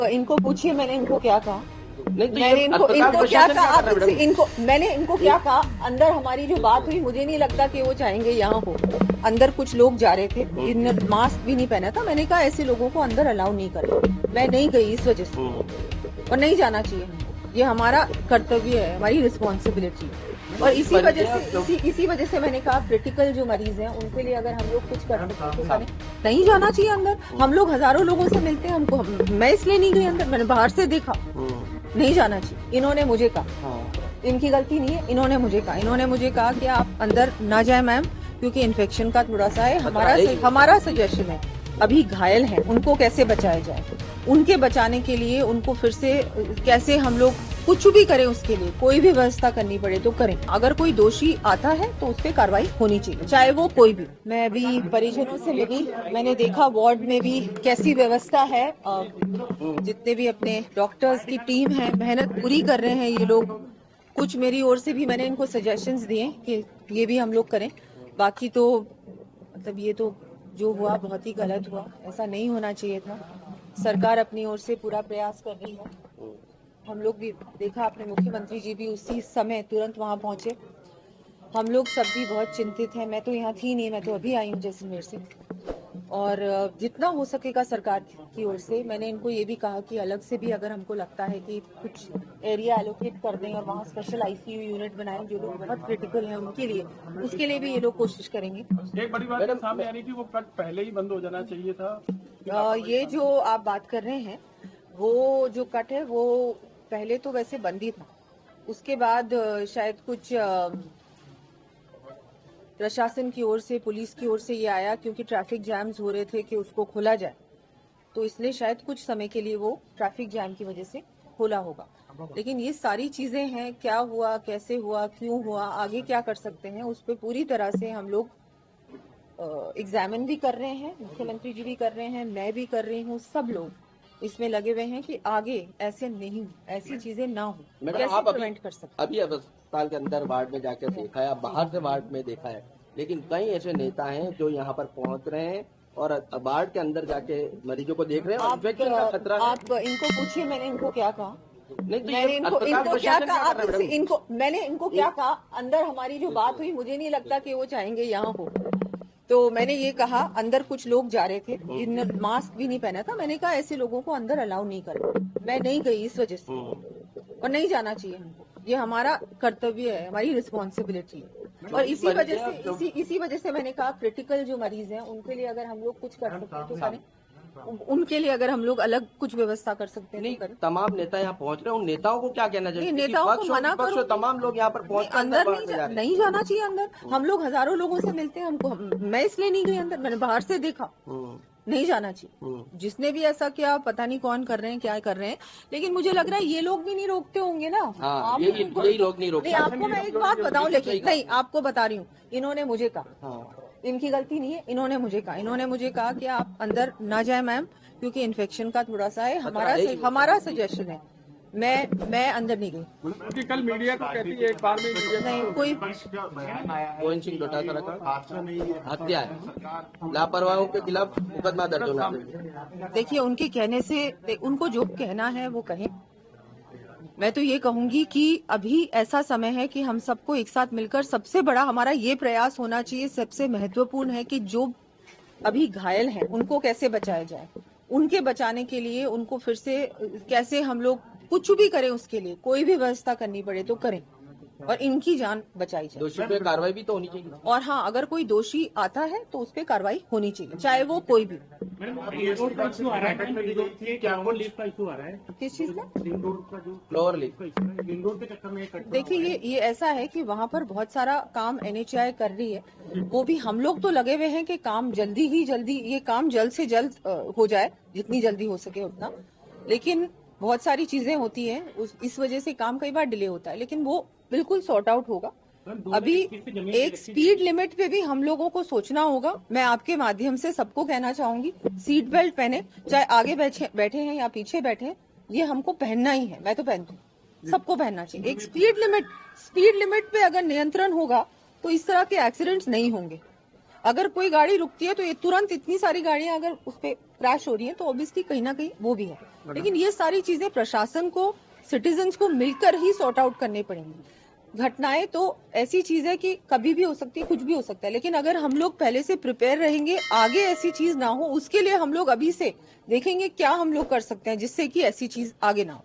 तो इनको पूछिए मैंने इनको क्या कहा। नहीं तो मैंने इनको क्या कहा मैंने इनको क्या कहा। अंदर हमारी जो बात हुई, मुझे नहीं लगता कि वो चाहेंगे यहाँ हो। अंदर कुछ लोग जा रहे थे जिन्होंने मास्क भी नहीं पहना था। मैंने कहा ऐसे लोगों को अंदर अलाउ नहीं करें। मैं नहीं गई इस वजह से, और नहीं जाना चाहिए। ये हमारा कर्तव्य है, हमारी रिस्पॉन्सिबिलिटी है। और इसी वजह से मैंने कहा क्रिटिकल जो मरीज हैं उनके लिए अगर हम लोग कुछ कर सकते हैं तो करें। नहीं जाना चाहिए अंदर। हम लोग हजारों लोगों से मिलते हैं, मैं इसलिए नहीं गई अंदर, मैंने बाहर से देखा। नहीं जाना चाहिए। इन्होंने मुझे कहा, इनकी गलती नहीं है, इन्होंने मुझे कहा कि आप अंदर ना जाए मैम, क्योंकि इन्फेक्शन का थोड़ा सा है। हमारा सजेशन है, अभी घायल हैं उनको कैसे बचाया जाए, उनके बचाने के लिए उनको फिर से कैसे हम लोग कुछ भी करें, उसके लिए कोई भी व्यवस्था करनी पड़े तो करें। अगर कोई दोषी आता है तो उस पर कार्रवाई होनी चाहिए, चाहे वो कोई भी। मैं अभी परिजनों से मिली, मैंने देखा वार्ड में भी कैसी व्यवस्था है। जितने भी अपने डॉक्टर्स की टीम है, मेहनत पूरी कर रहे हैं ये लोग। कुछ मेरी ओर से भी मैंने इनको सजेशंस दिए कि ये भी हम लोग करें। बाकी तो मतलब ये तो जो हुआ बहुत ही गलत हुआ, ऐसा नहीं होना चाहिए था। सरकार अपनी ओर से पूरा प्रयास कर रही है। हम लोग भी देखा, अपने मुख्यमंत्री जी भी उसी समय तुरंत वहां पहुंचे। हम लोग सब भी बहुत चिंतित हैं। मैं तो यहाँ थी नहीं, मैं तो अभी आई हूँ जैसलमेर से। और जितना हो सकेगा सरकार की ओर से, मैंने इनको ये भी कहा कि अलग से भी अगर हमको लगता है कि कुछ एरिया एलोकेट कर दें और वहाँ स्पेशल आईसीयू यूनिट बनाएं जो लोग बहुत क्रिटिकल हैं उनके लिए, उसके लिए भी ये लोग कोशिश करेंगे। एक बड़ी बात सामने आ रही थी, वो कट पहले ही बंद हो जाना चाहिए था। ये जो आप बात कर रहे हैं, वो जो कट है वो पहले तो वैसे बंद ही था। उसके बाद शायद कुछ प्रशासन की ओर से, पुलिस की ओर से ये आया, क्योंकि ट्रैफिक जैम्स हो रहे थे कि उसको खोला जाए, तो इसलिए शायद कुछ समय के लिए वो ट्रैफिक जैम की वजह से खोला होगा। लेकिन ये सारी चीजें हैं, क्या हुआ, कैसे हुआ, क्यों हुआ, आगे क्या कर सकते हैं, उस पर पूरी तरह से हम लोग एग्जामिन भी कर रहे हैं। मुख्यमंत्री जी भी कर रहे हैं, मैं भी कर रही हूँ, सब लोग इसमें लगे हुए हैं कि आगे ऐसे नहीं, ऐसी चीजें ना हो, कैसे प्रिवेंट कर सकते। अभी अस्पताल के अंदर वार्ड में जाकर देखा है, बाहर से वार्ड में देखा है, लेकिन कई ऐसे नेता हैं जो यहाँ पर पहुंच रहे हैं और वार्ड के अंदर जाके मरीजों को देख रहे हैं। इन्फेक्शन का खतरा है। आप इनको पूछिए मैंने इनको क्या कहा। नहीं तो मैंने इनको क्या कहा, मैंने इनको क्या ये- कहा। अंदर हमारी जो बात हुई, मुझे नहीं लगता कि वो चाहेंगे यहाँ हो। तो मैंने ये कहा, अंदर कुछ लोग जा रहे थे जिन्होंने मास्क भी नहीं पहना था। मैंने कहा ऐसे लोगों को अंदर अलाउ नहीं करें। मैं नहीं गई इस वजह से, और नहीं जाना चाहिए हमको। ये हमारा कर्तव्य है, हमारी रिस्पॉन्सिबिलिटी है। और इसी वजह से मैंने कहा क्रिटिकल जो मरीज हैं उनके लिए अगर हम लोग कुछ कर सकते हैं तो करें। उनके लिए अगर हम लोग अलग कुछ व्यवस्था कर सकते हैं नहीं, तो करें। तमाम नेता यहाँ पहुंच रहे हैं, उन नेताओं को क्या कहना चाहिए? नेताओं को मना करो, तमाम लोग यहाँ पर पहुंच अंदर नहीं जाना चाहिए अंदर। हम लोग हजारों लोगों से मिलते हैं, मैं इसलिए नहीं गई अंदर, मैंने बाहर से देखा। नहीं जाना चाहिए। जिसने भी ऐसा किया, पता नहीं कौन कर रहे हैं, क्या कर रहे हैं, लेकिन मुझे लग रहा है ये लोग भी नहीं रोकते होंगे ना। यही लोग नहीं रोकते। आपको मैं एक बात बताऊं, लेकिन नहीं, आपको बता रही हूँ, इन्होंने मुझे कहा, इनकी गलती नहीं है, इन्होंने मुझे कहा कि आप अंदर ना जाए मैम, क्योंकि इन्फेक्शन का थोड़ा सा है। हमारा सजेशन है, मैं अंदर नहीं गई। कल मीडिया को कहती है, एक बार में मीडिया नहीं कोई गोविंद सिंह डोटासरा का हत्या है, लापरवाहों के खिलाफ मुकदमा दर्ज होना चाहिए। देखिए, उनके कहने से, उनको जो कहना है वो कहें। मैं तो ये कहूंगी कि अभी ऐसा समय है कि हम सबको एक साथ मिलकर, सबसे बड़ा हमारा ये प्रयास होना चाहिए, सबसे महत्वपूर्ण है कि जो अभी घायल हैं उनको कैसे बचाया जाए, उनके बचाने के लिए उनको फिर से कैसे हम लोग कुछ भी करें, उसके लिए कोई भी व्यवस्था करनी पड़े तो करें, और इनकी जान बचाई जाए। दोषियों पे कार्रवाई भी तो होनी चाहिए। और हाँ, अगर कोई दोषी आता है तो उस पर कार्रवाई होनी चाहिए, चाहे वो कोई भी। किस चीज का? Floor leak. देखिए, ये ऐसा है कि वहाँ पर बहुत सारा काम NHAI कर रही है। वो भी हम लोग तो लगे हुए हैं कि काम जल्दी ये काम जल्द से जल्द हो जाए, जितनी जल्दी हो सके उतना। लेकिन बहुत सारी चीजें होती हैं, इस वजह से काम कई बार डिले होता है, लेकिन वो बिल्कुल सॉर्ट आउट होगा। अभी एक स्पीड लिमिट पे भी हम लोगों को सोचना होगा। मैं आपके माध्यम से सबको कहना चाहूंगी, सीट बेल्ट पहने, चाहे आगे बैठे हैं या पीछे बैठे हैं, ये हमको पहनना ही है। मैं तो पहनती हूँ, सबको पहनना चाहिए। एक स्पीड लिमिट पे अगर नियंत्रण होगा तो इस तरह के एक्सीडेंट्स नहीं होंगे। अगर कोई गाड़ी रुकती है तो ये तुरंत, इतनी सारी गाड़ियां अगर उस पे क्रैश हो रही है तो ऑब्वियसली कहीं ना कहीं वो भी है, लेकिन ये सारी चीजें प्रशासन को, सिटीजन्स को मिलकर ही सॉर्ट आउट करनी पड़ेंगी। घटनाएं तो ऐसी चीज है कि कभी भी हो सकती है, कुछ भी हो सकता है, लेकिन अगर हम लोग पहले से प्रिपेयर रहेंगे, आगे ऐसी चीज ना हो, उसके लिए हम लोग अभी से देखेंगे क्या हम लोग कर सकते हैं जिससे कि ऐसी चीज आगे ना हो।